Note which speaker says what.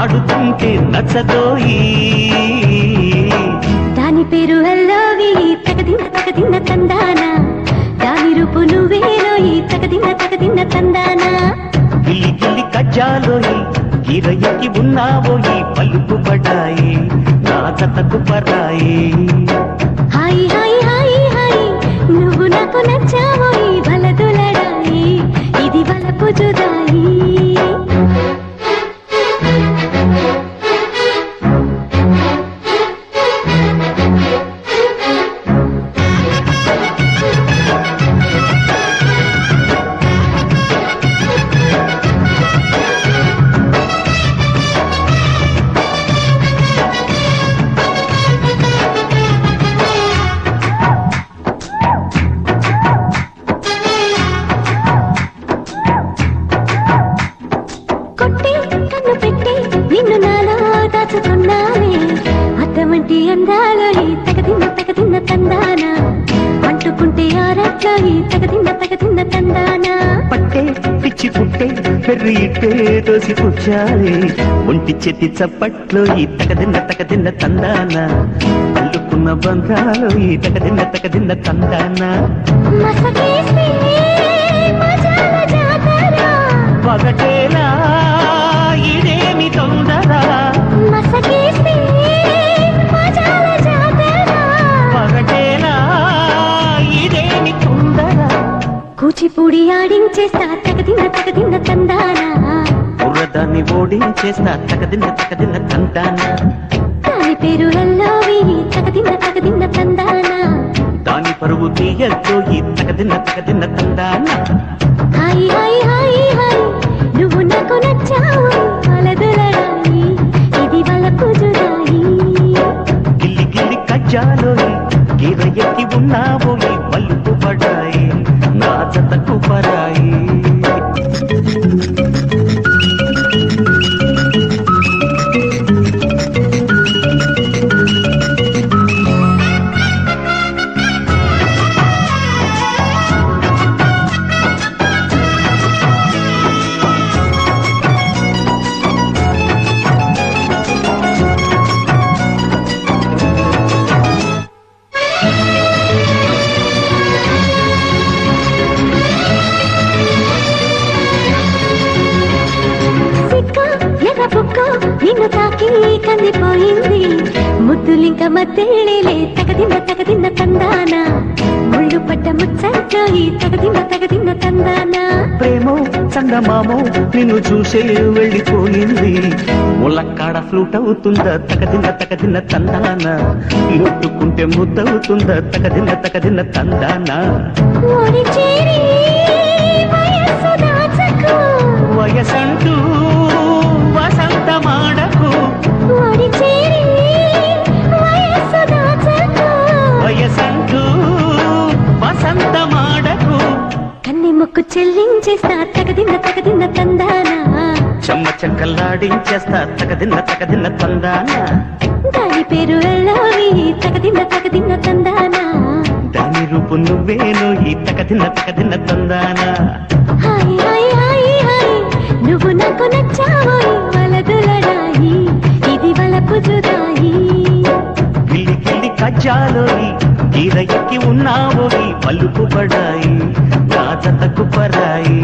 Speaker 1: ఆడుతుంటే నచ్చదోయి
Speaker 2: దాని పేరు అల్లోవి తగదిన్న తందానా దాని రూపు నువ్వేలోయి తగదిన్న తందానా
Speaker 1: గిల్లి గిల్లి కజ్జాలోయి గిరయ్యకి ఉన్నావోయి పలుకు పడాయి నా జతకు పరాయి
Speaker 2: హాయి హాయి హాయి హాయి నువ్వు నాకు నచ్చావోయి బలదులడాయి ఇది బలపు జుదాయి నిన్ను నాలో దాచుకున్నానే అద్దమంటి అందాలో ఈ తగదిన్న తందానా అంటుకుంటే ఆరట్లో ఈ తగదిన్న తందానా
Speaker 1: పట్టే పిచ్చి పుట్టే పెర్రి ఇట్టే దోసి పుచ్చాలి ఒంటి చేతి చప్పట్లో ఈ తగదిన్న తందానా అల్లుకున్న బంధాలు ఈ తగదిన్న తందానా
Speaker 2: మసకేస్తే మజాల జాతర
Speaker 1: పగటేలా ఇదేమి తొందర
Speaker 2: మసకేస్తే మజాల జాతర
Speaker 1: పగటేలా ఇదేమి తొందర
Speaker 2: కూచిపూడి ఆడించేస్తా తగదిన్న తందానా
Speaker 1: బుర్రదాన్ని ఓడించేస్తా తగదిన్న తందానా
Speaker 2: దాని పేరు అల్లోవి తగదిన్న తందానా
Speaker 1: దాని పరువు తీయతో ఈ తగదిన్న తందానా
Speaker 2: హాయి హాయి హాయి హాయి నువ్వు నాకు నచ్చావు అలదులడాయి ఇది బలపు జుదాయి
Speaker 1: గిల్లి గిల్లి కజ్జాలోయి గిరయ్యకి ఉన్నావోయి పలుకు పడాయి నా జతకు పరాయి
Speaker 2: నిన్ను తాకి కందిపోయింది ముద్దులింక మధ్యలేలే తగదిన్న తందానా ముళ్ళు పడ్డ ముచ్చట్లో ఈ తగదిన్న తందానా
Speaker 1: ప్రేమో చందమామో నిన్ను చూసే వెళ్ళిపోయింది ములక్కాడ ఫ్లూట్ అవుతుందా తగదిన్న తందానా ముట్టుకుంటే ముద్దవుతుందా తగదిన్న తందానా
Speaker 2: ఓడి చేరి వయస్సు దాచకు
Speaker 1: వయసంటూ వసంతమాడకు
Speaker 2: ఓడి చేరి వయస్సు దాచకు
Speaker 1: వయసంటూ వసంతమాడకు
Speaker 2: కన్ని ముక్కు చెల్లించేస్తా తగదిన్న తందానా
Speaker 1: చెమ్మ చెక్కల్లాడించేస్తా తగదిన్న తందానా
Speaker 2: దాని పేరు అల్లోవి తగదిన్న తందానా
Speaker 1: దాని రూపు నువ్వేను ఈ తగదిన్న తందానా
Speaker 2: హాయి హాయి హాయి హాయి నువ్వు నాకు నచ్చావోయి వలదులడాయి ఇది వలపు జుదాయి
Speaker 1: గిల్లి గిల్లి కజ్జాలోయి గిరయ్యకి ఉన్నావోయి పలుకు పడాయి నా జతకు పరాయి